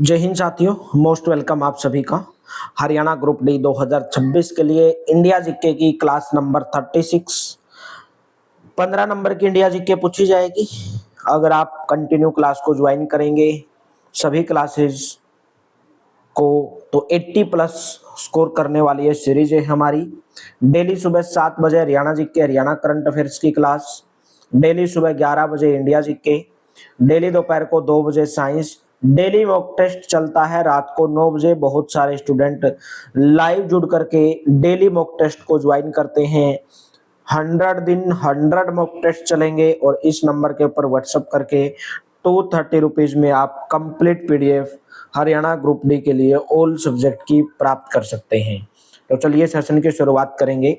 जय हिंद साथियों, most welcome आप सभी का। हरियाणा ग्रुप डी 2026 के लिए इंडिया जीके की क्लास नंबर 36 15 नंबर की इंडिया जीके पूछी जाएगी। अगर आप कंटिन्यू क्लास को ज्वाइन करेंगे सभी क्लासेस को तो 80 प्लस स्कोर करने वाली ये सीरीज है हमारी। डेली सुबह 7 बजे Haryana GK Haryana current affairs की क्लास, डेली सुबह 11 बजे इंडिया जीके, डेली दोपहर को 2 बजे साइंस, डेली मॉक टेस्ट चलता है रात को 9 बजे। बहुत सारे स्टूडेंट लाइव जुड़ करके डेली मॉक टेस्ट को ज्वाइन करते हैं। 100 दिन 100 मॉक टेस्ट चलेंगे और इस नंबर के ऊपर व्हाट्सएप करके 230 रुपीज में आप complete PDF Haryana group D के लिए ऑल सब्जेक्ट की प्राप्त कर सकते हैं। तो चलिए सेशन की शुरुआत करेंगे।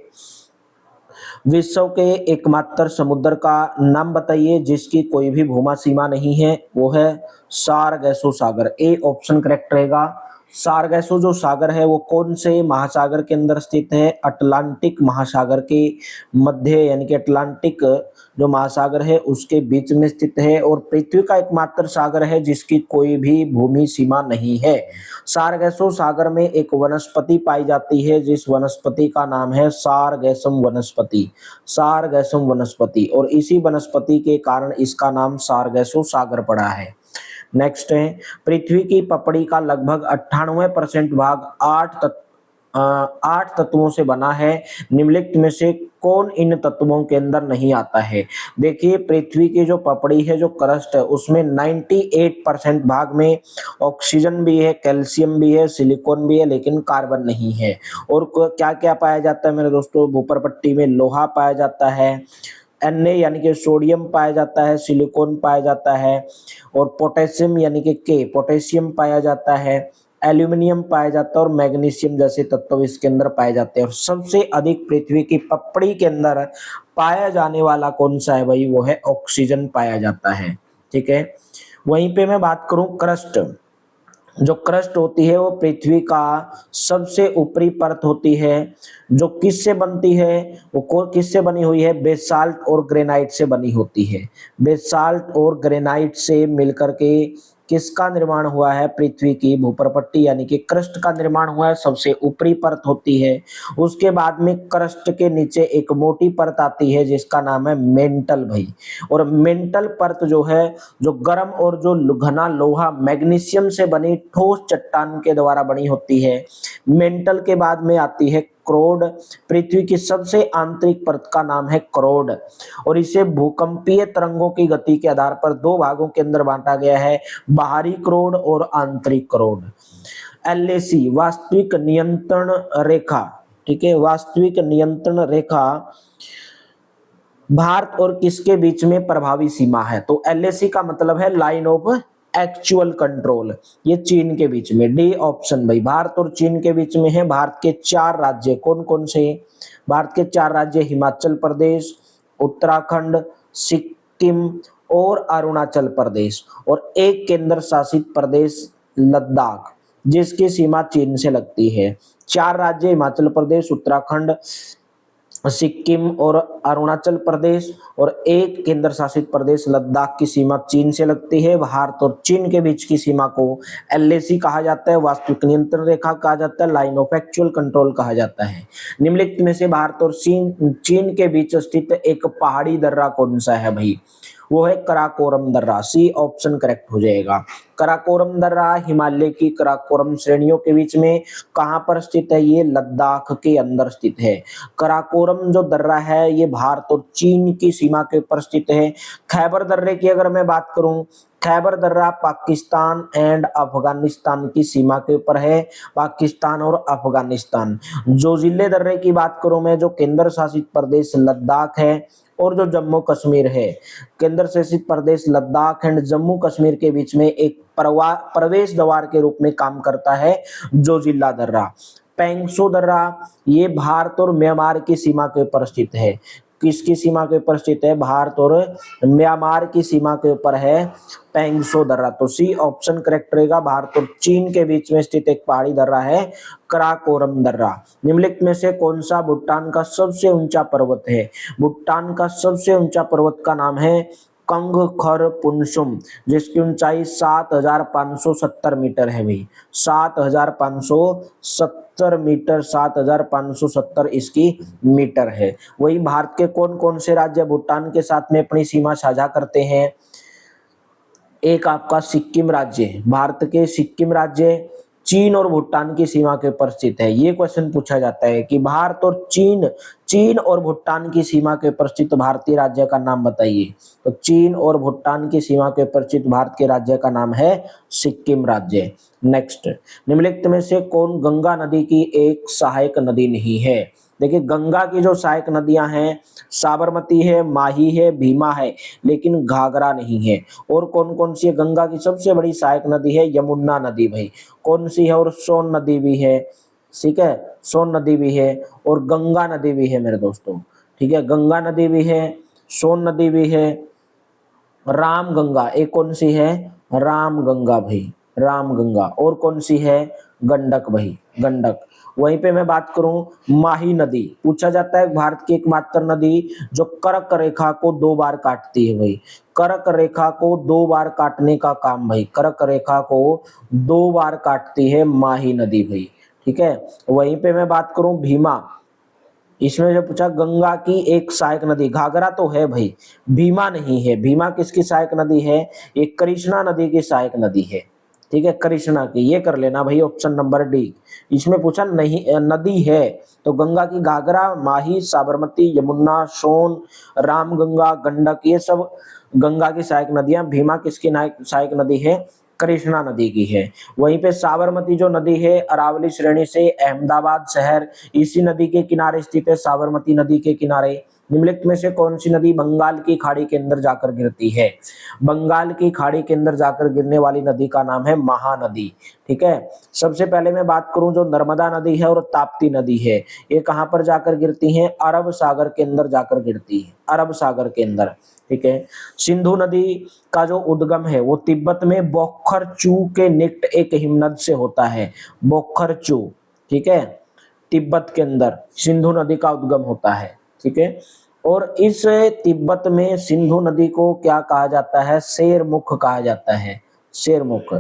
विश्व के एकमात्र समुद्र का नाम बताइए जिसकी कोई भी भूमा सीमा नहीं है। वो है Sargasso Sagar. A option correct रहेगा। सारगैसो जो सागर है वो कौन से महासागर के अंदर स्थित है? अटलांटिक महासागर के मध्य यानी कि अटलांटिक जो महासागर है उसके बीच में स्थित है और पृथ्वी का एकमात्र सागर है जिसकी कोई भी भूमि सीमा नहीं है। सारगैसो सागर में एक वनस्पति पाई जाती है जिस वनस्पति का नाम है सारगैसम वनस्पति। सारगैसम वनस्पति और इसी वनस्पति के कारण इसका नाम सारगैसो सागर पड़ा है। नेक्स्ट है, पृथ्वी की पपड़ी का लगभग 98% भाग 8 तत्वों से बना है। निम्नलिखित में से कौन इन तत्वों के अंदर नहीं आता है? देखिए, पृथ्वी की जो पपड़ी है, जो क्रस्ट है, उसमें 98% भाग में ऑक्सीजन भी है, कैल्शियम भी है, सिलिकॉन भी है, लेकिन कार्बन नहीं है। और क्या क्या पाया जाता है मेरे दोस्तों? ऊपर पट्टी में लोहा पाया जाता है, Na यानी कि सोडियम पाया जाता है, सिलिकॉन पाया जाता है और पोटेशियम यानी कि के पोटेशियम पाया जाता है, एल्यूमिनियम पाया जाता है और मैग्नीशियम जैसे तत्व इसके अंदर पाए जाते हैं। और सबसे अधिक पृथ्वी की पपड़ी के अंदर पाया जाने वाला कौन सा है भाई? वो है ऑक्सीजन पाया जाता है। ठीक है, वहीं पे मैं बात करूं क्रस्ट। जो क्रस्ट होती है वो पृथ्वी का सबसे ऊपरी परत होती है जो किससे बनती है? वो किससे बनी हुई है? बेसाल्ट और ग्रेनाइट से बनी होती है। बेसाल्ट और ग्रेनाइट से मिलकर के किसका निर्माण हुआ है? पृथ्वी की भूप्रपट्टी यानी कि क्रस्ट का निर्माण हुआ है। सबसे ऊपरी परत होती है, उसके बाद में क्रस्ट के नीचे एक मोटी परत आती है जिसका नाम है मेंटल भाई। और मेंटल परत जो है, जो गर्म और जो घना लोहा मैग्नीशियम से बनी ठोस चट्टान के द्वारा बनी होती है। मेंटल के बाद में आती है क्रोड। पृथ्वी की सबसे आंतरिक परत का नाम है क्रोड और इसे भूकंपीय तरंगों की गति के आधार पर दो भागों के अंदर बांटा गया है, बाहरी क्रोड और आंतरिक क्रोड। एलएसी वास्तविक नियंत्रण रेखा। ठीक है, वास्तविक नियंत्रण रेखा भारत और किसके बीच में प्रभावी सीमा है? तो एलएसी का मतलब है लाइन ऑफ एक्चुअल कंट्रोल। ये चीन के बीच में। डी ऑप्शन भाई, भारत और चीन के बीच में है। भारत के 4 राज्य कौन कौन से? भारत के 4 राज्य हिमाचल प्रदेश, उत्तराखंड, सिक्किम और अरुणाचल प्रदेश और एक केंद्र शासित प्रदेश लद्दाख जिसकी सीमा चीन से लगती है। 4 राज्य हिमाचल प्रदेश, उत्तराखंड, सिक्किम और अरुणाचल प्रदेश और एक केंद्र शासित प्रदेश लद्दाख की सीमा चीन से लगती है। भारत और चीन के बीच की सीमा को एलएसी कहा जाता है, वास्तविक नियंत्रण रेखा कहा जाता है, लाइन ऑफ एक्चुअल कंट्रोल कहा जाता है। निम्नलिखित में से भारत और चीन के बीच स्थित एक पहाड़ी दर्रा कौन सा है भाई? वो है कराकोरम दर्रा। सी ऑप्शन करेक्ट हो जाएगा। कराकोरम दर्रा हिमालय की कराकोरम श्रेणियों के बीच में कहां पर स्थित है? ये लद्दाख के अंदर स्थित है। कराकोरम जो दर्रा है ये भारत और चीन की सीमा के ऊपर स्थित है। खैबर दर्रे की अगर मैं बात करूं, खैबर दर्रा पाकिस्तान एंड अफगानिस्तान की सीमा के ऊपर है। पाकिस्तान और अफगानिस्तान। जोजिले दर्रे की बात करूं मैं, जो केंद्र शासित प्रदेश लद्दाख है और जो जम्मू कश्मीर है, केंद्र शासित प्रदेश लद्दाख एंड जम्मू कश्मीर के बीच में एक प्रवेश द्वार के रूप में काम करता है जोजिला दर्रा। पेंगसो दर्रा ये भारत और म्यांमार की सीमा के ऊपर स्थित है। किसकी सीमा के ऊपर स्थित है? भारत और म्यांमार की सीमा के ऊपर है पेंगसो दर्रा। तो सी ऑप्शन करेक्ट रहेगा। भारत और चीन के बीच में स्थित एक पहाड़ी दर्रा है कराकोरम दर्रा। निम्नलिखित में से कौन सा भूटान का सबसे ऊंचा पर्वत है? भूटान का सबसे ऊंचा पर्वत का नाम है कंगखर पुनसुम, जिसकी ऊंचाई 7570 मीटर है भाई। 7570 मीटर, 7570 इसकी मीटर है। वही भारत के कौन कौन से राज्य भूटान के साथ में अपनी सीमा साझा करते हैं? एक आपका सिक्किम राज्य, भारत के सिक्किम राज्य चीन और भूटान की सीमा के ऊपर स्थित है। ये क्वेश्चन पूछा जाता है कि भारत और चीन और भूटान की सीमा के ऊपर स्थित भारतीय राज्य का नाम बताइए। तो चीन और भूटान की सीमा के ऊपर स्थित भारत के राज्य का नाम है सिक्किम राज्य। नेक्स्ट, निम्नलिखित में से कौन गंगा नदी की एक सहायक नदी नहीं है? देखिए, गंगा की जो सहायक नदियां हैं साबरमती है, माही है, भीमा है, लेकिन घाघरा नहीं है। और कौन कौन सी है? गंगा की सबसे बड़ी सहायक नदी है यमुना नदी भाई। कौन सी है? और सोन नदी भी है, ठीक है, सोन नदी भी है और गंगा नदी भी है मेरे दोस्तों, ठीक है, गंगा नदी भी है, सोन नदी भी है, राम गंगा एक कौन सी है? राम गंगा भाई, राम गंगा। और कौन सी है? गंडक भाई, गंडक। वहीं पे मैं बात करूं माही नदी, पूछा जाता है भारत की एकमात्र नदी जो कर्क रेखा को 2 बार काटती है भाई। कर्क रेखा को 2 बार काटने का काम भाई, कर्क रेखा को 2 बार काटती है माही नदी भाई, ठीक है। वहीं पे मैं बात करूं भीमा, इसमें जो पूछा गंगा की एक सहायक नदी, घाघरा तो है भाई, भीमा नहीं है। भीमा किसकी सहायक नदी है? एक कृष्णा नदी की सहायक नदी है, ठीक है, कृष्णा की। ये कर लेना भाई ऑप्शन नंबर डी। इसमें पूछा नहीं नदी है तो गंगा की घाघरा, माही, साबरमती, यमुना, सोन, रामगंगा, गंडक, ये सब गंगा की सहायक नदियां। भीमा किसकी सहायक नदी है? कृष्णा नदी की है। वहीं पे साबरमती जो नदी है अरावली श्रेणी से अहमदाबाद शहर इसी नदी के किनारे स्थित है, साबरमती नदी के किनारे। निम्नलिखित में से कौन सी नदी बंगाल की खाड़ी के अंदर जाकर गिरती है? बंगाल की खाड़ी के अंदर जाकर गिरने वाली नदी का नाम है महानदी, ठीक है। सबसे पहले मैं बात करूं जो नर्मदा नदी है और ताप्ती नदी है, ये कहां पर जाकर गिरती हैं? अरब सागर के अंदर जाकर गिरती है, अरब सागर के अंदर, ठीक है। सिंधु नदी का जो उद्गम है वो तिब्बत में बोखरचू के निकट एक हिमनद से होता है, बोखरचू, ठीक है, तिब्बत के अंदर सिंधु नदी का उद्गम होता है, ठीक है। और इस तिब्बत में सिंधु नदी को क्या कहा जाता है? शेरमुख कहा जाता है, शेरमुख।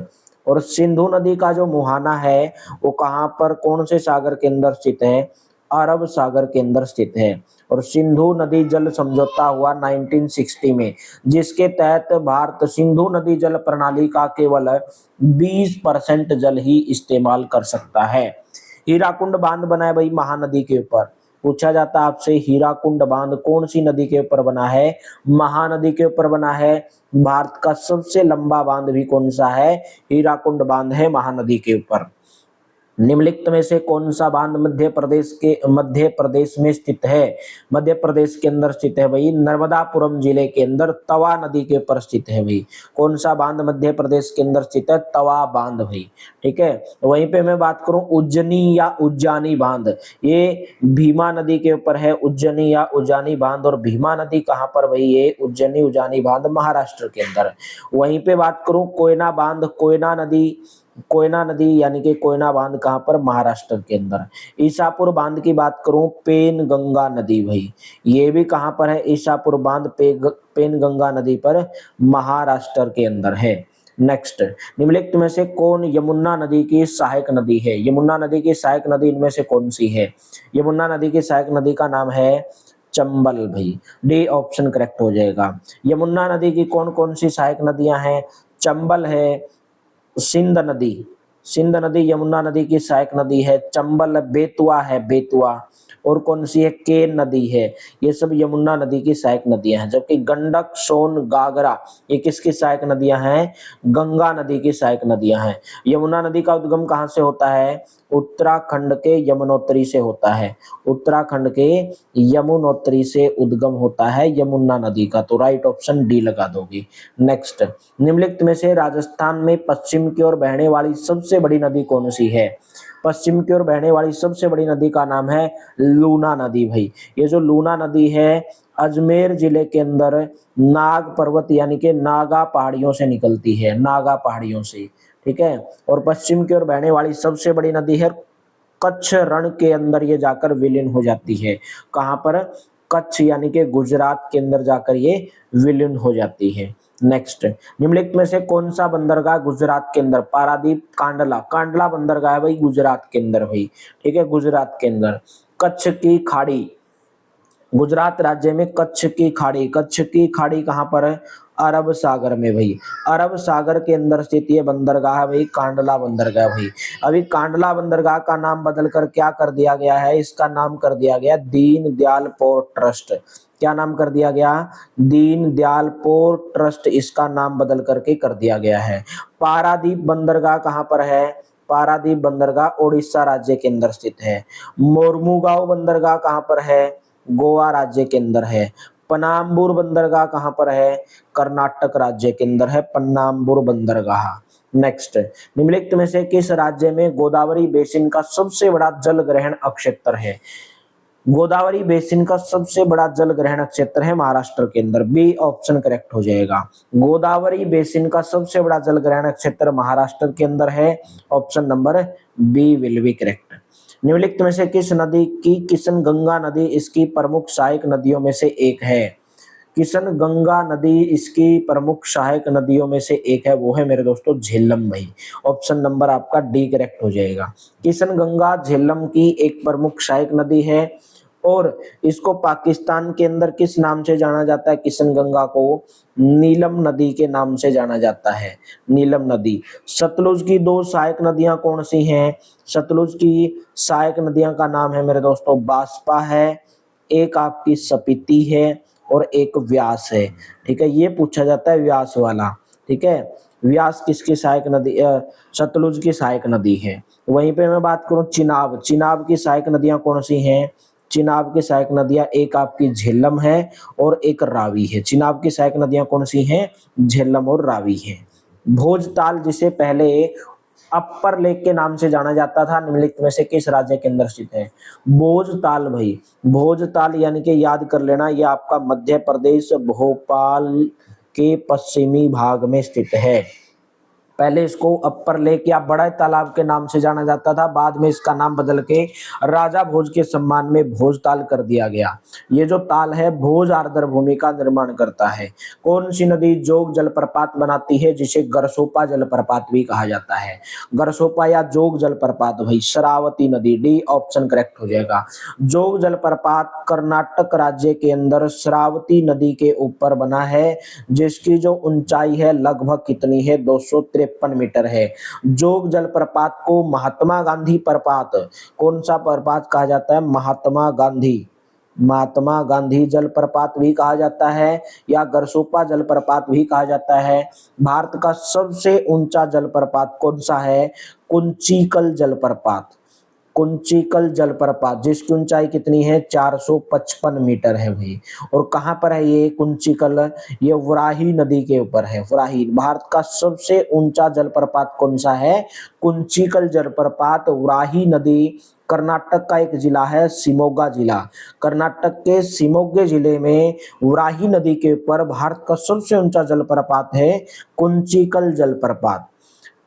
और सिंधु नदी का जो मुहाना है वो कहां पर, कौन से सागर के अंदर स्थित है? अरब सागर के अंदर स्थित है। और सिंधु नदी जल समझौता हुआ 1960 में, जिसके तहत भारत सिंधु नदी जल प्रणाली का केवल 20% जल ही इस्तेमाल कर सकता है। हीराकुंड बांध बना है भाई महानदी के ऊपर, पूछा जाता है आपसे हीराकुंड बांध कौन सी नदी के ऊपर बना है? महानदी के ऊपर बना है। भारत का सबसे लंबा बांध भी कौन सा है? हीराकुंड बांध है महानदी के ऊपर। निम्नलिखित में से कौन सा बांध मध्य प्रदेश में स्थित है? मध्य प्रदेश के अंदर स्थित है भाई, नर्मदापुरम जिले के अंदर तवा नदी के ऊपर स्थित है भाई। कौन सा बांध मध्य प्रदेश के अंदर स्थित है? तवा बांध भाई, ठीक है। वहीं पे मैं बात करूं उज्जनी या उज्जानी बांध, ये भीमा नदी के ऊपर है, उज्जनी या उज्जानी बांध। और भीमा नदी कहां पर भाई? ये उज्जनी उज्जानी बांध महाराष्ट्र के अंदर। वहीं पे बात करूं कोयना बांध, कोयना नदी यानी कि कोयना बांध कहां पर? महाराष्ट्र के अंदर। ईसापुर बांध की बात करूं पेन गंगा नदी भाई, ये भी कहां पर है? ईसापुर बांध पेन गंगा नदी पर महाराष्ट्र के अंदर है। नेक्स्ट, निम्नलिखित में से कौन यमुना नदी की सहायक नदी है? यमुना नदी की सहायक नदी इनमें से कौन सी है? यमुना नदी की सहायक नदी का नाम है चंबल भाई, डी ऑप्शन करेक्ट हो जाएगा। यमुना नदी की कौन कौन सी सहायक नदियां हैं? चंबल है, सिंध नदी यमुना नदी की सहायक नदी है, चंबल, बेतवा है, बेतवा। और कौन सी है? केन नदी है। ये सब यमुना नदी की सहायक नदियां हैं। जबकि गंडक, सोन, गागरा ये किसकी सहायक नदियां हैं? गंगा नदी की सहायक नदियां हैं। यमुना नदी का उद्गम कहां से होता है? उत्तराखंड के यमुनोत्री से होता है, उत्तराखंड के यमुनोत्री से उद्गम होता है यमुना नदी का। तो राइट ऑप्शन डी लगा दोगे। नेक्स्ट, निम्नलिखित में से राजस्थान में पश्चिम की ओर बहने वाली सबसे बड़ी नदी कौन सी है? पश्चिम की ओर बहने वाली सबसे बड़ी नदी का नाम है लूना नदी भाई। ये जो लूना नदी है अजमेर जिले के अंदर नाग पर्वत यानी कि नागा पहाड़ियों से निकलती है, नागा पहाड़ियों से, ठीक है। और पश्चिम की ओर बहने वाली सबसे बड़ी नदी है कच्छ रण के अंदर ये जाकर विलीन हो जाती है। कहां पर? कच्छ यानी कि गुजरात के अंदर जाकर ये विलीन हो जाती है। नेक्स्ट, निम्नलिखित में से कौन सा बंदरगाह गुजरात के अंदर? पारादीप, कांडला। कांडला बंदरगाह है भाई गुजरात के अंदर भाई, ठीक है, गुजरात के अंदर। कच्छ की खाड़ी, गुजरात राज्य में कच्छ की खाड़ी, कच्छ की खाड़ी कहां पर है? अरब सागर में भाई, अरब सागर के अंदर स्थित ये बंदरगाह है भाई, कांडला बंदरगाह भाई। अभी कांडला बंदरगाह का नाम बदलकर क्या कर दिया गया है? इसका नाम कर दिया गया दीन दयाल पोर्ट ट्रस्ट। क्या नाम कर दिया गया? दीन दयाल पोर्ट ट्रस्ट, इसका नाम बदल करके कर दिया गया है। पारादीप बंदरगाह कहां पर है? पारादीप बंदरगाह उड़ीसा राज्य के अंदर स्थित है। मोरमुगांव बंदरगाह कहां पर है? गोवा राज्य के अंदर है। पनामबुर बंदरगाह कहां पर है? कर्नाटक राज्य के अंदर है पन्नामबुर बंदरगाह। नेक्स्ट, निम्नलिखित में से किस राज्य में गोदावरी बेसिन का सबसे बड़ा जल ग्रहण क्षेत्र है? गोदावरी बेसिन का सबसे बड़ा जल ग्रहण क्षेत्र है महाराष्ट्र के अंदर। बी ऑप्शन करेक्ट हो जाएगा। गोदावरी बेसिन का सबसे बड़ा जल ग्रहण क्षेत्र महाराष्ट्र के अंदर है। Option number B will be correct. निम्नलिखित में से किस नदी की किशन गंगा नदी इसकी प्रमुख सहायक नदियों में से एक है? किशन गंगा नदी इसकी प्रमुख सहायक नदियों में से एक है, वो है मेरे दोस्तों झेलम भाई। ऑप्शन नंबर आपका डी करेक्ट हो जाएगा। किशन गंगा झेलम की एक प्रमुख सहायक नदी है और इसको पाकिस्तान के अंदर किस नाम से जाना जाता है? किशन गंगा को नीलम नदी के नाम से जाना जाता है, नीलम नदी। सतलुज की दो सहायक नदियां कौन सी हैं? सतलुज की सहायक नदियां का नाम है मेरे दोस्तों बास्पा है, एक आपकी स्पीति है और एक व्यास है, ठीक है, ये पूछा जाता है व्यास वाला, ठीक है। व्यास किसकी सहायक नदी? सतलुज की सहायक नदी है। वहीं पे मैं बात करूं चिनाब, चिनाब की सहायक नदियां कौन सी हैं? चिनाब की सहायक नदियां एक आपकी झेलम है और एक रावी है। चिनाब की सहायक नदियां कौन सी हैं? झेलम और रावी है। भोजताल जिसे पहले अपर लेक के नाम से जाना जाता था, निम्नलिखित में से किस राज्य के अंदर स्थित है? भोजताल भाई, भोजताल यानी कि याद कर लेना, ये आपका मध्य प्रदेश भोपाल के पश्चिमी भाग में स्थित है। पहले इसको अपर लेक या बड़ा तालाब के नाम से जाना जाता था, बाद में इसका नाम बदल के राजा भोज के सम्मान में भोजताल कर दिया गया। ये जो ताल है भोज आर्द्र भूमि का निर्माण करता है। कौन सी नदी जोग जलप्रपात बनाती है जिसे गरसोपा जलप्रपात भी कहा जाता है? गरसोपा या जोग जलप्रपात भाई शरावती नदी, डी ऑप्शन करेक्ट हो जाएगा। जोग जलप्रपात कर्नाटक राज्य के अंदर शरावती नदी के ऊपर बना है, जिसकी जो ऊंचाई है लगभग कितनी है? 253 मीटर है। जोग जलप्रपात को महात्मा गांधी प्रपात, कौन सा प्रपात कहा जाता है? महात्मा गांधी, महात्मा गांधी जलप्रपात भी कहा जाता है या गरसोपा जलप्रपात भी कहा जाता है। भारत का सबसे ऊंचा जलप्रपात कौन सा है? कुंचिकल जलप्रपात, कुंचिकल जलप्रपात, जिसकी ऊंचाई कितनी है? 455 मीटर है भाई। और कहां पर है ये कुंचिकल? ये वराही नदी के ऊपर है, वराही। भारत का सबसे ऊंचा जलप्रपात कौन सा है? कुंचिकल जलप्रपात, वराही नदी। कर्नाटक का एक जिला है शिमोगा जिला, कर्नाटक के शिमोगे जिले में वराही नदी के ऊपर भारत का सबसे ऊंचा जलप्रपात है कुंचिकल जलप्रपात।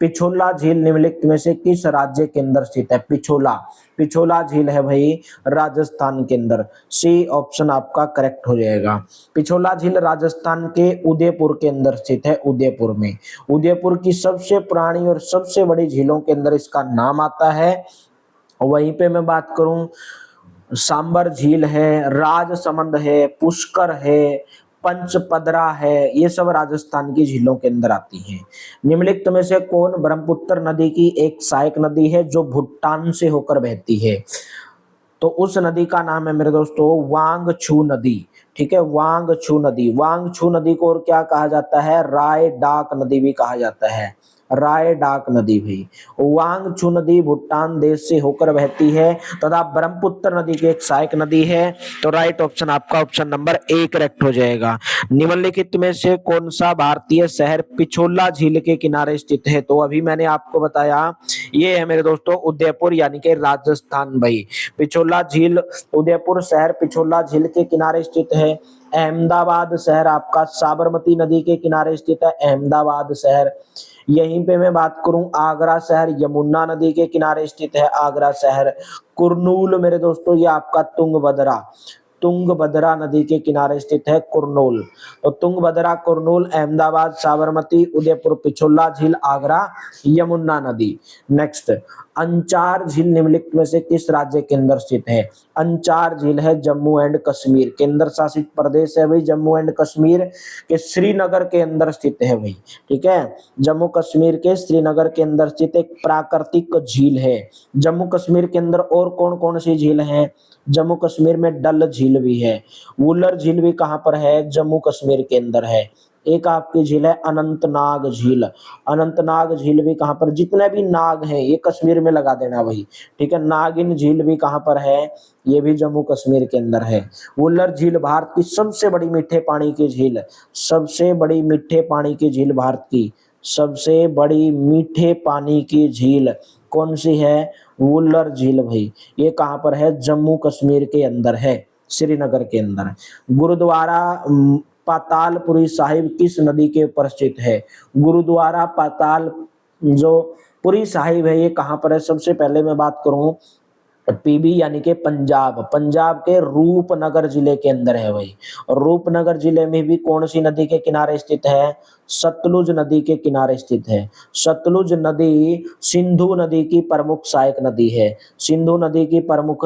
पिछोला झील निम्नलिखित में से किस राज्य के अंदर स्थित है? पिछोला, पिछोला झील है भाई राजस्थान के अंदर। सी ऑप्शन आपका करेक्ट हो जाएगा। पिछोला झील राजस्थान के उदयपुर के अंदर स्थित है, उदयपुर में। उदयपुर की सबसे पुरानी और सबसे बड़ी झीलों के अंदर इसका नाम आता है। वहीं पे मैं बात करूं, सांबर झील है, राजसमंद है, पुष्कर है, पंचपदरा है, ये सब राजस्थान की झीलों के अंदर आती हैं। निम्नलिखित में से कौन ब्रह्मपुत्र नदी की एक सहायक नदी है जो भूटान से होकर बहती है? तो उस नदी का नाम है मेरे दोस्तों वांगछू नदी, ठीक है, वांगछू नदी। वांगछू नदी को और क्या कहा जाता है? राय डाक नदी भी कहा जाता है, राय डाक नदी भी। वांगछू नदी भूटान देश से होकर बहती है तथा ब्रह्मपुत्र नदी की एक सहायक नदी है। तो राइट ऑप्शन आपका ऑप्शन नंबर ए करेक्ट हो जाएगा। निम्नलिखित में से कौन सा भारतीय शहर पिछोला झील के किनारे स्थित है? तो अभी मैंने आपको बताया ये है मेरे दोस्तों उदयपुर यानी कि राजस्थान भाई। पिछोला झील, उदयपुर शहर पिछोला झील के किनारे स्थित है। अहमदाबाद शहर आपका साबरमती नदी के किनारे स्थित है, अहमदाबाद शहर। यहीं पे मैं बात करूं आगरा शहर यमुना नदी के किनारे स्थित है, आगरा शहर। कुरनूल मेरे दोस्तों ये आपका तुंगभद्रा, तुंगभद्रा नदी के किनारे स्थित है कुरनूल। तो तुंगभद्रा, कुरनूल, अहमदाबाद, साबरमती, उदयपुर, पिछोला झील, आगरा, यमुना नदी। नेक्स्ट, अंचार झील निम्नलिखित में से किस राज्य के अंदर स्थित है? अंचार झील है जम्मू एंड कश्मीर, केंद्र शासित प्रदेश है भाई जम्मू एंड कश्मीर के श्रीनगर के अंदर स्थित है भाई। ठीक है, जम्मू कश्मीर के श्रीनगर के अंदर स्थित एक प्राकृतिक झील है। जम्मू कश्मीर के अंदर और कौन कौन सी झील है? जम्मू कश्मीर में डल झील भी है। वुलर झील भी कहां पर है? जम्मू कश्मीर के अंदर है। एक आपकी झील है अनंतनाग झील। अनंतनाग झील भी कहां पर? जितने भी नाग हैं ये कश्मीर में लगा देना भाई। ठीक है, नागिन झील भी कहां पर है? ये भी जम्मू कश्मीर के अंदर है। वुलर झील भारत की सबसे बड़ी मीठे पानी की झील, सबसे बड़ी मीठे पानी की झील भारत की सबसे बड़ी मीठे पानी की झील कौन सी है? वुलर झील भाई। ये कहां पर है? जम्मू कश्मीर के अंदर है, श्रीनगर के अंदर। गुरुद्वारा पातालपुरी साहिब किस नदी के ऊपर स्थित है? गुरुद्वारा पाताल जो पुरी साहिब है ये कहां पर है? सबसे पहले मैं बात करूं पीबी यानी कि पंजाब, पंजाब के रूपनगर जिले के अंदर है भाई। और रूपनगर जिले में भी कौन सी नदी के किनारे स्थित है? सतलुज नदी के किनारे स्थित है। सतलुज नदी सिंधु नदी की प्रमुख सहायक नदी है। सिंधु नदी की प्रमुख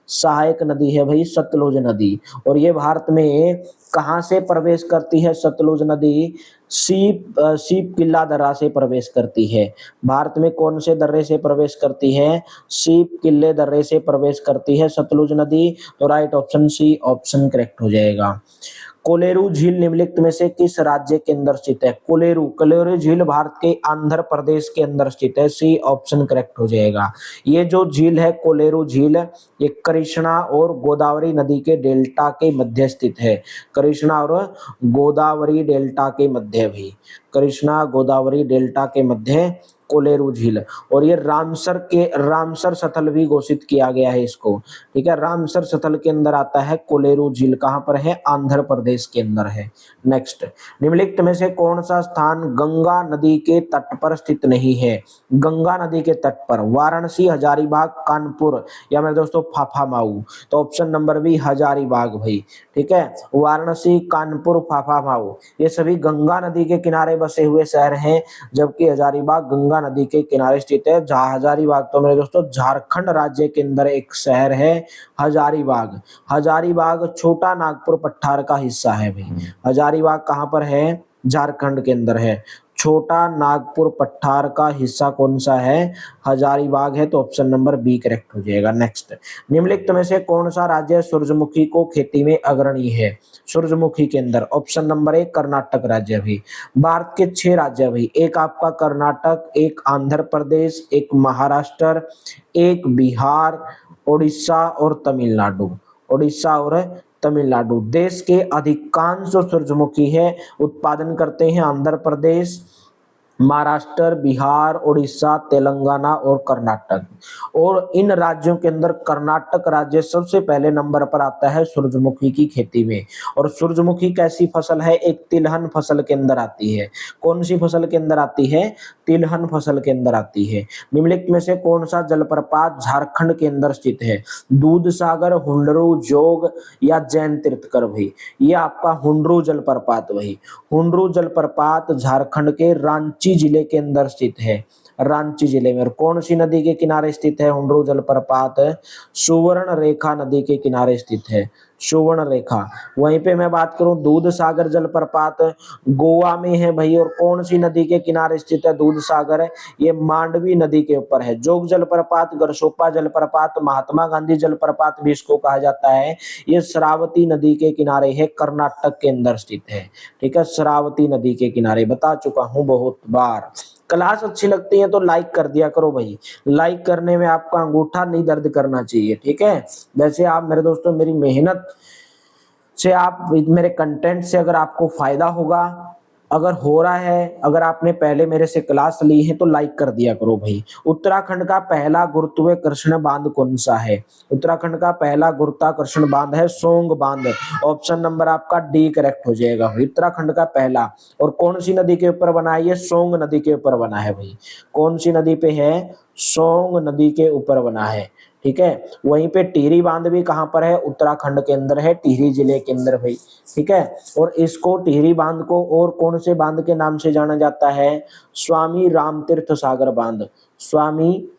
सहायक नदी है भाई सतलुज नदी। और ये भारत में कहां से प्रवेश करती है सतलुज नदी? सीप किला दर्रा से प्रवेश करती है। भारत में कौन से दर्रे से प्रवेश करती है? सीप किले दर्रे से प्रवेश करती है सतलुज नदी। तो right option C option correct हो जाएगा। कोलेरू झील निम्नलिखित में से किस राज्य के अंदर स्थित है? कोलेरू, कोलेरू झील भारत के आंध्र प्रदेश के अंदर स्थित है। सी ऑप्शन करेक्ट हो जाएगा। ये जो झील है कोलेरू झील, ये कृष्णा और गोदावरी नदी के डेल्टा के मध्य स्थित है। कृष्णा और गोदावरी डेल्टा के मध्य भी, कृष्णा गोदावरी डेल्टा के मध्य कोलेरू झील। और ये रामसर स्थल भी घोषित किया गया है इसको। ठीक है, रामसर स्थल के अंदर आता है कोलेरू झील। कहां पर है? आंध्र प्रदेश के अंदर है। नेक्स्ट, निम्नलिखित में से कौन सा स्थान गंगा नदी के तट पर स्थित नहीं है? गंगा नदी के तट पर वाराणसी, हजारीबाग, कानपुर या मेरे दोस्तों फाफामाऊ। तो ऑप्शन नंबर बी हजारीबाग भाई। ठीक है, वाराणसी, कानपुर, फाफामाऊ ये सभी गंगा नदी के किनारे बसे हुए शहर हैं, जबकि हजारीबाग गंगा नदी के किनारे स्थित है। जहां हजारीबाग तो मेरे दोस्तों झारखंड राज्य के अंदर एक शहर है हजारीबाग। हजारीबाग छोटा नागपुर पठार का हिस्सा है भाई। हजारीबाग कहां पर है? झारखंड के अंदर है। छोटा नागपुर पठार का हिस्सा कौन सा है? हजारीबाग है। तो ऑप्शन नंबर बी करेक्ट हो जाएगा। नेक्स्ट, निम्नलिखित में से कौन सा राज्य सूरजमुखी को खेती में अग्रणी है? सूरजमुखी के अंदर ऑप्शन नंबर एक कर्नाटक राज्य भी। भारत के 6 राज्य भी, एक आपका कर्नाटक, एक आंध्र प्रदेश, एक महाराष्ट्र, एक बिहार, उड़ीसा और तमिलनाडु। उड़ीसा और तमिलनाडु। देश के अधिकांश जो सूरजमुखी है उत्पादन करते हैं आंध्र प्रदेश, महाराष्ट्र, बिहार, उड़ीसा, तेलंगाना और कर्नाटक। और इन राज्यों के अंदर कर्नाटक राज्य सबसे पहले नंबर पर आता है सूरजमुखी की खेती में। और सूरजमुखी कैसी फसल है? एक तिलहन फसल के अंदर आती है। कौन सी फसल के अंदर आती है? तिलहन फसल के अंदर आती है। निम्नलिखित में से कौन सा जलप्रपात झारखंड के अंदर स्थित है? दूध सागर, हुंडरू, जोग या जैन तीर्थकर भाई। ये आपका हुंडरू जलप्रपात भाई। हुंडरू जलप्रपात झारखंड के रांची जिले के अंदर स्थित है। रांची जिले में। और कौन सी नदी के किनारे स्थित है हुंडरू जलप्रपात? सुवर्ण रेखा नदी के किनारे स्थित है। सुवर्ण रेखा। वहीं पे मैं बात करूं दूध सागर जलप्रपात गोवा में है भाई। और कौन सी नदी के किनारे स्थित है दूध सागर? ये मांडवी नदी के ऊपर है। जोग जलप्रपात, गरसोपा जलप्रपात, महात्मा गांधी जलप्रपात भी इसको कहा जाता है। ये शरावती नदी के किनारे है, कर्नाटक के अंदर स्थित है। ठीक है, शरावती नदी के किनारे बता चुका हूं बहुत बार। क्लास अच्छी लगती है तो लाइक कर दिया करो भाई। लाइक करने में आपका अंगूठा नहीं दर्द करना चाहिए। ठीक है, जैसे आप मेरे दोस्तों मेरी मेहनत से, आप मेरे कंटेंट से अगर आपको फायदा होगा, अगर हो रहा है, अगर आपने पहले मेरे से क्लास ली है तो लाइक कर दिया करो भाई। उत्तराखंड का पहला गुरुत्वाकर्षण बांध कौन सा है? उत्तराखंड का पहला गुरुत्वाकर्षण बांध है सोंग बांध। ऑप्शन नंबर आपका डी करेक्ट हो जाएगा भाई। उत्तराखंड का पहला। और कौन सी नदी के ऊपर बना है? ये सोंग नदी के ऊपर बना है भाई। कौन सी नदी पे है? सोंग नदी के ऊपर बना है, ठीक है। वहीं पे टिहरी बांध भी कहाँ पर है, उत्तराखंड के अंदर है, टिहरी जिले के अंदर भाई, ठीक है। और इसको टिहरी बांध को और कौन से बांध के नाम से जाना जाता है, स्वामी रामतीर्थ सागर बांध, स्वामी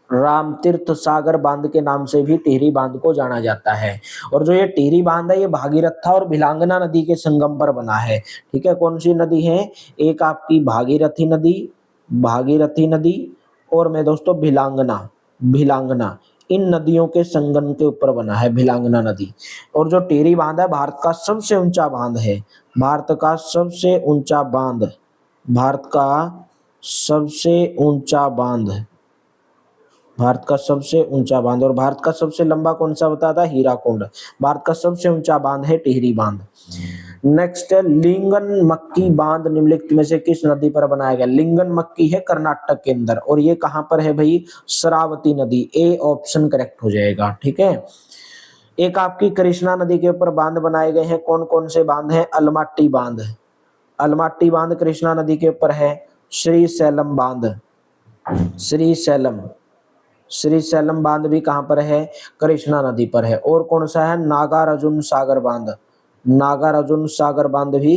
रामतीर्थ सागर बांध के नाम से भी टिहरी बांध को जाना जाता है। और जो ये टिहरी बांध है ये भागीरथी और भिलांगना नदी के संगम पर बना है, ठीक है। कौन सी नदी है, एक आपकी भागीरथी नदी, भागीरथी नदी, और मैं दोस्तों भिलांगना, भिलांगना, इन नदियों के संगम के ऊपर बना है भिलांगना नदी। और जो टिहरी बांध है भारत का सबसे ऊंचा बांध है, भारत का सबसे ऊंचा बांध, भारत का सबसे ऊंचा बांध, भारत का सबसे ऊंचा बांध। और भारत का सबसे लंबा कौन सा बताया था, हीराकुंड। भारत का सबसे ऊंचा बांध है टिहरी बांध। नेक्स्ट है लिंगन मक्की बांध निम्नलिखित में से किस नदी पर बनाया गया, लिंगन मक्की है कर्नाटक के अंदर, और ये कहां पर है भाई, शरावती नदी, ए ऑप्शन करेक्ट हो जाएगा, ठीक है। एक आपकी कृष्णा नदी के ऊपर बांध बनाए गए हैं, कौन कौन से बांध हैं, अलमाटी बांध, अलमाटी बांध कृष्णा नदी के ऊपर है, श्री सैलम बांध, श्री सैलम, श्री सैलम बांध भी कहां पर है, कृष्णा नदी पर है। और कौन सा है, नागार्जुन सागर बांध, नागार्जुन सागर बांध भी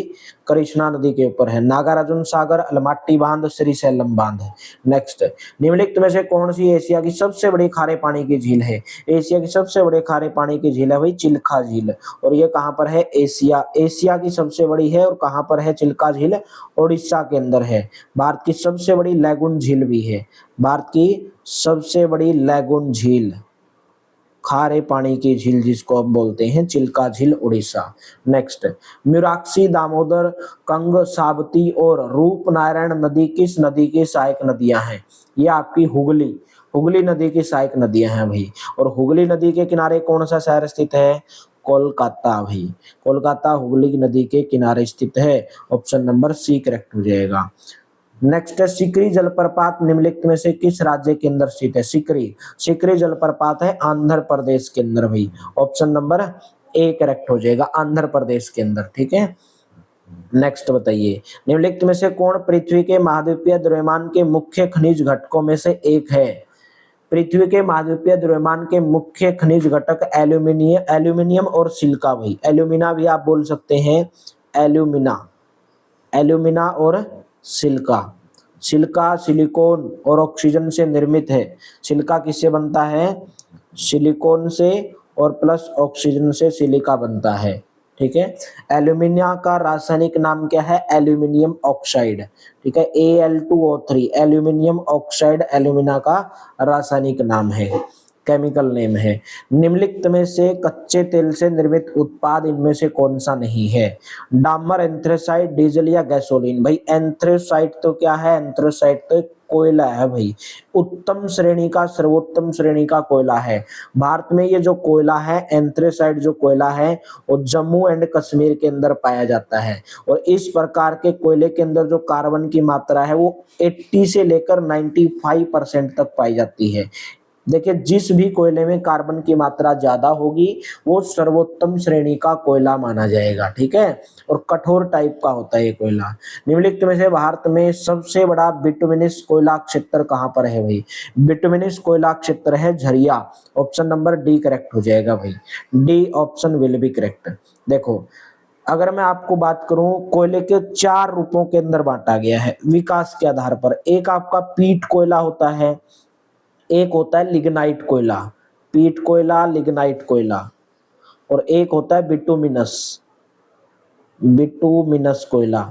कृष्णा नदी के ऊपर है, नागार्जुन सागर, अलमाटी बांध, श्री सैलम बांध। नेक्स्ट, निम्नलिखित में से कौन सी एशिया की सबसे बड़ी खारे पानी की झील है, एशिया की सबसे बड़ी खारे पानी की झील है भाई चिल्का झील, और ये कहां पर है, एशिया, एशिया की सबसे बड़ी है, और कहां पर है चिल्का झील, उड़ीसा के अंदर है। भारत की सबसे बड़ी लैगून झील भी है, भारत की सबसे बड़ी लैगून झील, खारे पानी की झील जिसको हम बोलते हैं, चिल्का झील, उड़ीसा। नेक्स्ट, मिराक्सी, दामोदर, कंग, साबती और रूपनारायण नदी किस नदी की सहायक नदियां हैं, ये आपकी हुगली, हुगली नदी की सहायक नदियां हैं भाई। और हुगली नदी के किनारे कौन सा शहर स्थित है, कोलकाता भाई, कोलकाता हुगली नदी के किनारे स्थित है, ऑप्शन नंबर सी करेक्ट हो जाएगा। नेक्स्ट है सिकरी जलप्रपात निम्नलिखित में से किस राज्य के अंदर स्थित है, सिकरी, सिकरी जलप्रपात है आंध्र प्रदेश के अंदर भाई, ऑप्शन नंबर ए करेक्ट हो जाएगा, आंध्र प्रदेश के अंदर, ठीक है। नेक्स्ट बताइए, निम्नलिखित में से कौन पृथ्वी के महाद्वीपीय द्रव्यमान के मुख्य खनिज घटकों में से एक है, पृथ्वी के महाद्वीपीय द्रव्यमान के मुख्य खनिज घटक एल्यूमिनियम, एल्यूमिनियम और सिलिका भाई, एल्यूमिना भी आप बोल सकते हैं, एल्यूमिना, एल्यूमिना और सिलिका, सिलिका सिलिकॉन और ऑक्सीजन से निर्मित है, सिलिका किससे बनता है, सिलिकॉन से और प्लस ऑक्सीजन से सिलिका बनता है, ठीक है। एल्यूमिनिया का रासायनिक नाम क्या है, एल्यूमिनियम ऑक्साइड, ठीक है, Al2O3, एल्यूमिनियम ऑक्साइड एल्यूमिना का रासायनिक नाम है, केमिकल नेम है। निम्नलिखित में से कच्चे तेल से निर्मित उत्पाद इनमें से कौन सा नहीं है, डामर, एंथ्रेसाइट, डीजल या गैसोलीन भाई, एंथ्रेसाइट तो क्या है, एंथ्रेसाइट तो कोयला है भाई, उत्तम श्रेणी का, सर्वोत्तम श्रेणी का कोयला है। भारत में ये जो कोयला है, एंथ्रेसाइट जो कोयला है, वो जम्मू एंड कश्मीर के अंदर पाया जाता है। और इस प्रकार के कोयले के अंदर जो कार्बन की मात्रा है वो 80 से लेकर 95% तक पाई जाती है। देखिए, जिस भी कोयले में कार्बन की मात्रा ज्यादा होगी वो सर्वोत्तम श्रेणी का कोयला माना जाएगा, ठीक है। और कठोर टाइप का होता है ये कोयला। निम्नलिखित में से भारत में सबसे बड़ा बिटुमिनस कोयला क्षेत्र कहां पर है भाई, बिटुमिनस कोयला क्षेत्र है Jharia, option number D correct हो जाएगा भाई, D option will be correct. देखो, अगर मैं आपको बात करूं, कोयले के 4 रूपों के अंदर बांटा गया है विकास के आधार पर। एक आपका पीट कोयला होता है, एक होता है लिग्नाइट कोयला, पीट कोयला, लिग्नाइट कोयला, और एक होता है बिटुमिनस, बिटुमिनस कोयला,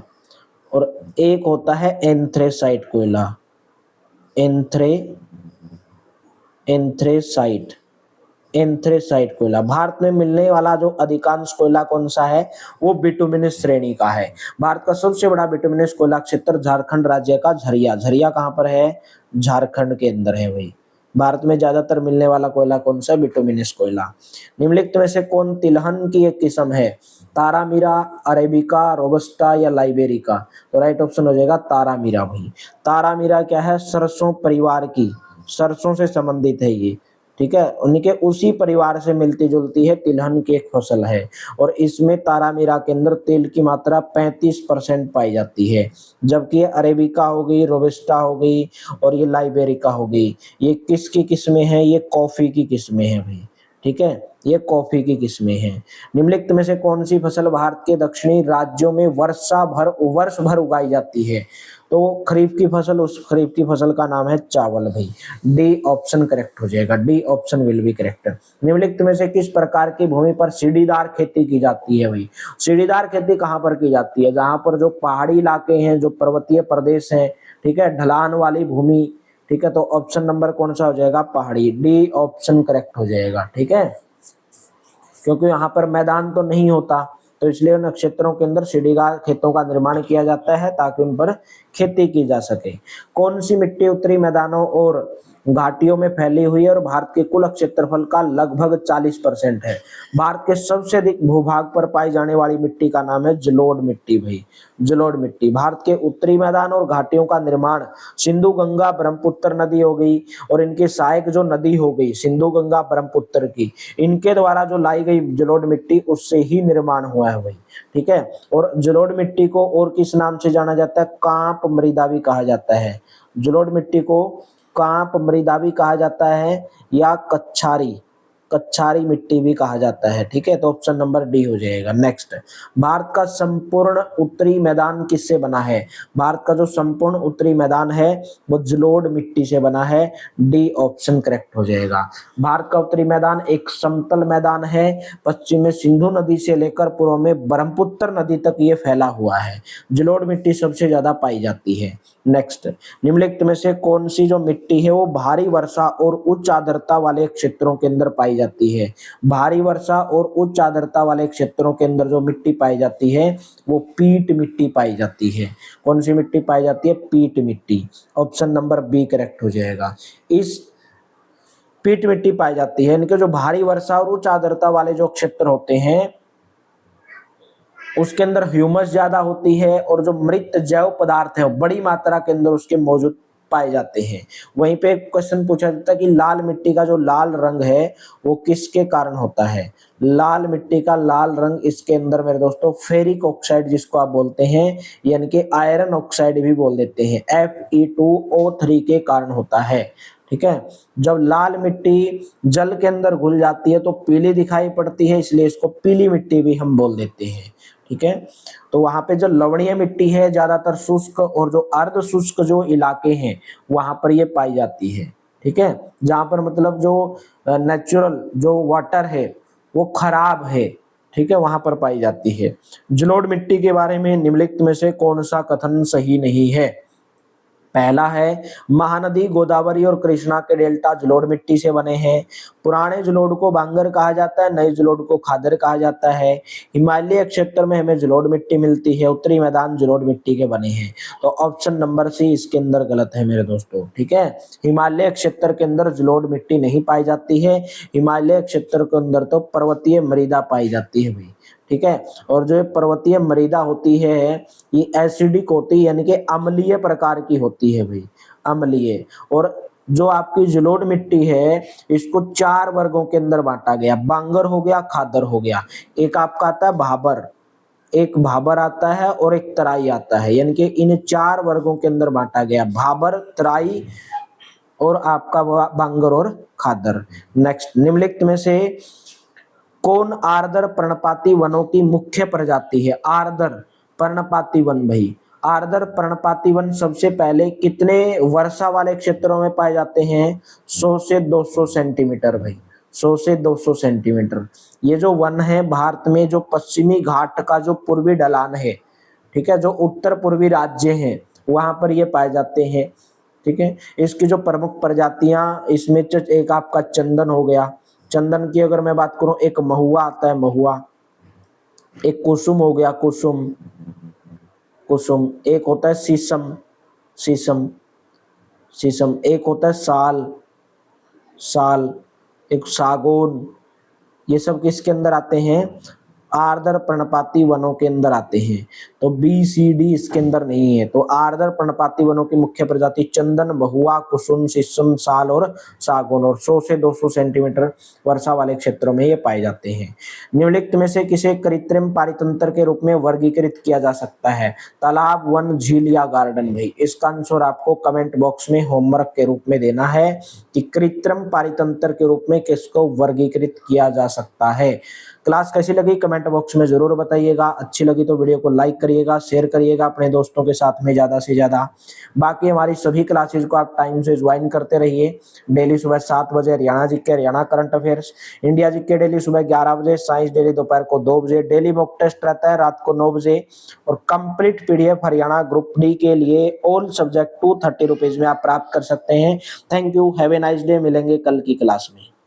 और एक होता है एंथ्रेसाइट कोयला, एंथ्रेसाइट, एंथ्रेसाइट कोयला। भारत में मिलने वाला जो अधिकांश कोयला कौन सा है, वो बिटुमिनस श्रेणी का है। भारत का सबसे बड़ा बिटुमिनस कोयला क्षेत्र झारखंड राज्य का झरिया, झरिया कहां पर है, झारखंड के अंदर है भाई। भारत में ज्यादातर मिलने वाला कोयला कौन सा, बिटुमिनस कोयला। निम्नलिखित में से कौन तिलहन की एक किस्म है, तारामीरा, अरेबिका, रोबस्टा या लाइबेरिका, तो राइट ऑप्शन हो जाएगा तारामीरा भाई। तारामीरा क्या है, सरसों परिवार की, सरसों से संबंधित है ये, ठीक है, उनके उसी परिवार से मिलती जुलती है, तिलहन की एक फसल है और इसमें तारामीरा के अंदर तेल की मात्रा 35% पाई जाती है, जबकि ये अरेबिका हो गई, रोबस्टा हो गई और ये लाइबेरिका हो गई, ये किसकी किस्में हैं, ये कॉफी की किस्में हैं भाई। ठीक है, ये कॉफी की किस्में हैं। निम्नलिखित में से कौन सी फसल भारत के दक्षिणी राज्यों में वर्ष भर उगाई जाती है? तो खरीफ की फसल, उस खरीफ की फसल का नाम है चावल भाई। डी ऑप्शन करेक्ट हो जाएगा, D option will be correct. निम्नलिखित में से किस प्रकार की भूमि पर सीढ़ीदार खेती की जाती है भाई? सीढ़ीदार खेती कहाँ पर की जाती है? जहां पर जो पहाड़ी इलाके हैं, जो पर्वतीय प्रदेश हैं, ठीक है, ढलान वाली भूमि, ठीक है, तो ऑप्शन नंबर कौन सा हो जाएगा? पहाड़ी, डी ऑप्शन करेक्ट हो जाएगा। ठीक है, क्योंकि यहाँ पर मैदान तो नहीं होता, तो इसलिए उन क्षेत्रों के अंदर सीढ़ीदार खेतों का निर्माण किया जाता है ताकि उन पर खेती की जा सके। कौन सी मिट्टी उत्तरी मैदानों और घाटियों में फैली हुई है और भारत के कुल क्षेत्रफल का लगभग 40% है? भारत के सबसे अधिक भूभाग पर पाई जाने वाली मिट्टी का नाम है जलोढ़ मिट्टी भाई, जलोढ़ मिट्टी। भारत के उत्तरी मैदान और घाटियों का निर्माण सिंधु गंगा ब्रह्मपुत्र नदी हो गई और इनके सहायक जो नदी हो गई सिंधु गंगा ब्रह्मपुत्र की, इनके द्वारा जो लाई गई जलोढ़ मिट्टी, उससे ही निर्माण हुआ है भाई। ठीक है, और जलोढ़ मिट्टी को और किस नाम से जाना जाता है? कांप मृदा भी कहा जाता है। जलोढ़ मिट्टी को कांप मृदा भी कहा जाता है या कच्छारी, कच्छारी मिट्टी भी कहा जाता है। ठीक है, तो ऑप्शन नंबर डी हो जाएगा। नेक्स्ट, भारत का संपूर्ण उत्तरी मैदान किससे बना है? भारत का जो संपूर्ण उत्तरी मैदान है वो जलोढ़ मिट्टी से बना है, डी ऑप्शन करेक्ट हो जाएगा। भारत का उत्तरी मैदान एक समतल मैदान है, पश्चिम में सिंधु नदी से लेकर पूर्व में ब्रह्मपुत्र नदी तक ये फैला हुआ है। जलोढ़ मिट्टी सबसे ज्यादा पाई जाती है। नेक्स्ट, निम्नलिखित में से कौन सी जो मिट्टी है वो भारी वर्षा और उच्च आर्द्रता वाले क्षेत्रों के अंदर पाई जाती है? भारी वर्षा और उच्च आर्द्रता वाले क्षेत्रों के अंदर जो मिट्टी पाई जाती है वो पीट मिट्टी पाई जाती है। कौन सी मिट्टी पाई जाती है? पीट मिट्टी। ऑप्शन नंबर बी करेक्ट हो जाएगा। इस पीट मिट्टी पाई जाती है, इनके जो भारी वर्षा और उच्च आर्द्रता वाले जो क्षेत्र होते हैं उसके अंदर ह्यूमस ज्यादा होती है और जो मृत जैव पदार्थ है बड़ी मात्रा के अंदर उसके मौजूद पाए जाते हैं। वहीं पे एक क्वेश्चन पूछा जाता है कि लाल मिट्टी का जो लाल रंग है वो किसके कारण होता है? लाल मिट्टी का लाल रंग, इसके अंदर मेरे दोस्तों फेरिक ऑक्साइड जिसको आप बोलते हैं, यानी कि आयरन ऑक्साइड भी बोल देते हैं, Fe2O3 के कारण होता है। ठीक है, जब लाल मिट्टी जल के अंदर घुल जाती है तो पीली दिखाई पड़ती है, इसलिए इसको पीली मिट्टी भी हम बोल देते हैं। ठीक है, तो वहां पे जो लवणीय मिट्टी है ज्यादातर शुष्क और जो अर्ध शुष्क जो इलाके हैं वहां पर ये पाई जाती है। ठीक है, जहां पर मतलब जो नेचुरल जो वाटर है वो खराब है, ठीक है, वहां पर पाई जाती है। जलोढ़ मिट्टी के बारे में निम्नलिखित में से कौन सा कथन सही नहीं है? पहला है महानदी गोदावरी और कृष्णा के डेल्टा जलोढ़ मिट्टी से बने हैं। पुराने जलोढ़ को बांगर कहा जाता है, नए जलोढ़ को खादर कहा जाता है। हिमालय क्षेत्र में हमें जलोढ़ मिट्टी मिलती है, उत्तरी मैदान जलोढ़ मिट्टी के बने हैं। तो ऑप्शन नंबर सी इसके अंदर गलत है मेरे दोस्तों। ठीक है, हिमालय क्षेत्र के अंदर जलोढ़ मिट्टी नहीं पाई जाती है, हिमालय क्षेत्र के अंदर तो पर्वतीय मृदा पाई जाती है भाई। ठीक है, और जो पर्वतीय मृदा होती है ये एसिडिक होती है, यानी कि अम्लीय प्रकार की होती है भाई, अम्लीय। और जो आपकी जलोढ़ मिट्टी है इसको 4 वर्गों के अंदर बांटा गया, बांगर हो गया, खादर हो गया, एक आपका आता है भाबर, एक भाबर आता है और एक तराई आता है, यानी कि इन 4 वर्गों के अंदर बांटा गया, भाबर, तराई और आपका बांगर और खादर। नेक्स्ट, निम्नलिखित में से कौन आर्द्र पर्णपाती वनों की मुख्य प्रजाति है? आर्द्र पर्णपाती वन भाई, आर्द्र पर्णपाती वन सबसे पहले कितने वर्षा वाले क्षेत्रों में पाए जाते हैं? 100 से 200 सेंटीमीटर भाई, 100 से 200 सेंटीमीटर। ये जो वन है भारत में जो पश्चिमी घाट का जो पूर्वी ढलान है, ठीक है, जो उत्तर पूर्वी राज्य हैं वहां पर ये पाए जाते हैं। ठीक है, इसकी जो प्रमुख प्रजातियां इसमें एक आपका चंदन हो गया, चंदन की अगर मैं बात करूं, एक महुआ आता है, महुआ, एक कुसुम हो गया, कुसुम, कुसुम, एक होता है शीशम, शीशम, शीशम, एक होता है साल, साल, एक सागौन, ये सब किसके अंदर आते हैं? आर्द्र पर्णपाती वनों के अंदर आते हैं। तो बी सी डी इसके अंदर नहीं है। तो आर्द्र पर्णपाती वनों की मुख्य प्रजाति चंदन, बहुआ, कुसुम, शीशम, साल और सागौन, और 100 से 200 सेंटीमीटर वर्षा वाले क्षेत्रों में ये पाए जाते हैं। निम्नलिखित में से किसे कृत्रिम पारितंत्र के रूप में वर्गीकृत किया जा सकता है? तालाब, वन, झील या गार्डन? भाई इसका आंसर आपको कमेंट बॉक्स में होमवर्क के रूप में देना है कि कृत्रिम पारितंत्र के रूप में किसको वर्गीकृत किया जा सकता है। क्लास कैसी लगी कमेंट बॉक्स में जरूर बताइएगा। अच्छी लगी तो वीडियो को लाइक करिएगा, शेयर करिएगा अपने दोस्तों के साथ में ज्यादा से ज्यादा। बाकी हमारी सभी क्लासेज को आप टाइम से ज्वाइन करते रहिए। डेली सुबह 7 बजे Haryana GK, Haryana current affairs, India GK daily सुबह 11 बजे, साइंस डेली दोपहर को 2 बजे, डेली मॉक टेस्ट रहता है रात को 9 बजे, और complete PDF Haryana group D के लिए ऑल सब्जेक्ट 230 रुपीज में आप प्राप्त कर सकते हैं। Thank you, have a nice day. मिलेंगे कल की क्लास में।